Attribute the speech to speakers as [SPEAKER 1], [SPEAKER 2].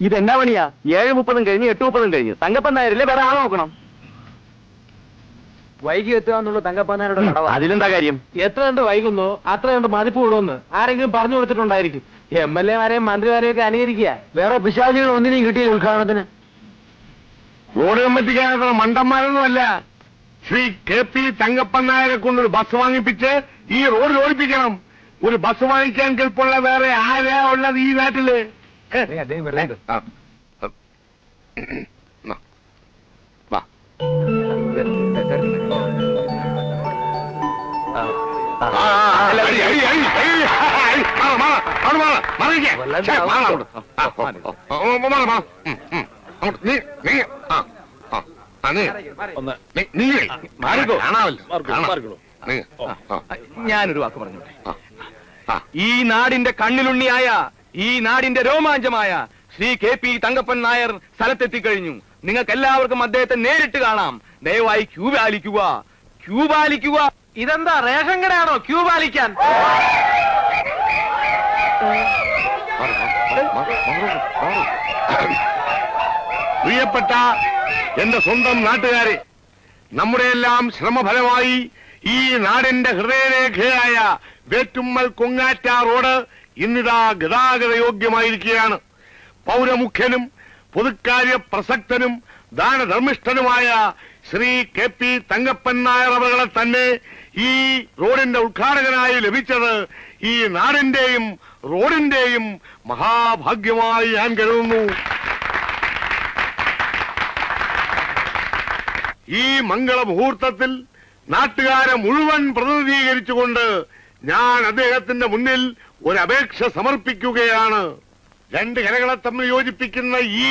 [SPEAKER 1] ഇതെന്നാ പണിയാ? 7:30 കഴിഞ്ഞ് 8:30 കഴിഞ്ഞ്. തങ്കപ്പൻ നായരില്ലേ, വേറെ ആളെ നോക്കണം.
[SPEAKER 2] വൈകി എത്തുക എന്നുള്ള തങ്കപ്പൻ നായരുടെ കടവ.
[SPEAKER 1] അതിലെന്താ കാര്യം?
[SPEAKER 2] എത്ര കണ്ട് വൈകുന്നോ അത്ര കണ്ട് മതിപ്പ് വിടുമെന്ന് ആരെങ്കിലും പറഞ്ഞു കൊടുത്തിട്ടുണ്ടായിരിക്കും. MLA-മാരെയും മന്ത്രിമാരെയും ഒക്കെ അനുകരിക്കുക. വേറെ പിശാചികൾ ഒന്നിനെയും കിട്ടിയ ഉദ്ഘാടനത്തിന്.
[SPEAKER 3] റോഡ് കമ്മിറ്റിക്കാരത്ര മണ്ടന്മാരൊന്നുമല്ല. ശ്രീ KP തങ്കപ്പൻ നായരെ കൊണ്ടൊരു ബസ് വാങ്ങിപ്പിച്ച് ഈ റോഡ് ഓടിപ്പിക്കണം. ഒരു ബസ് വാങ്ങിക്കാൻ കെൽപ്പുള്ള വേറെ ആരാ ഉള്ളത് ഈ നാട്ടില്?
[SPEAKER 1] ഞാനൊരു വാക്ക് പറഞ്ഞു. ഈ നാടിന്റെ കണ്ണിലുണ്ണിയായ, ഈ നാടിന്റെ രോമാഞ്ചമായ ശ്രീ KP തങ്കപ്പൻ നായർ സ്ഥലത്തെത്തിക്കഴിഞ്ഞു. നിങ്ങൾക്ക് എല്ലാവർക്കും അദ്ദേഹത്തെ നേരിട്ട് കാണാം. ദയവായി ക്യൂ പാലിക്കുക, ക്യൂ പാലിക്കുക.
[SPEAKER 2] ഇതെന്താ റേഷൻ കടയാണോ ക്യൂ പാലിക്കാൻ?
[SPEAKER 3] പ്രിയപ്പെട്ട എന്റെ സ്വന്തം നാട്ടുകാരെ, നമ്മുടെയെല്ലാം ശ്രമഫലമായി ഈ നാടിന്റെ ഹൃദയരേഖയായ വേറ്റുമ്മൽ കൊങ്ങാറ്റ റോഡ് ഇന്നിതാ ഗതാഗത യോഗ്യമായിരിക്കുകയാണ്. പൗരമുഖ്യനും പൊതുക്കാര്യ പ്രസക്തനും ദാനധർമ്മിഷ്ഠനുമായ ശ്രീ KP തങ്കപ്പൻ നായർ അവകളെ തന്നെ ഈ റോഡിന്റെ ഉദ്ഘാടകനായി ലഭിച്ചത് ഈ നാടിന്റെയും റോഡിന്റെയും മഹാഭാഗ്യമായി ഞാൻ കരുതുന്നു. ഈ മംഗളമുഹൂർത്തത്തിൽ നാട്ടുകാരെ മുഴുവൻ പ്രതിനിധീകരിച്ചുകൊണ്ട് ഞാൻ അദ്ദേഹത്തിന്റെ മുന്നിൽ ഒരു അപേക്ഷ സമർപ്പിക്കുകയാണ്. രണ്ട് കരകളെ തമ്മിൽ യോജിപ്പിക്കുന്ന ഈ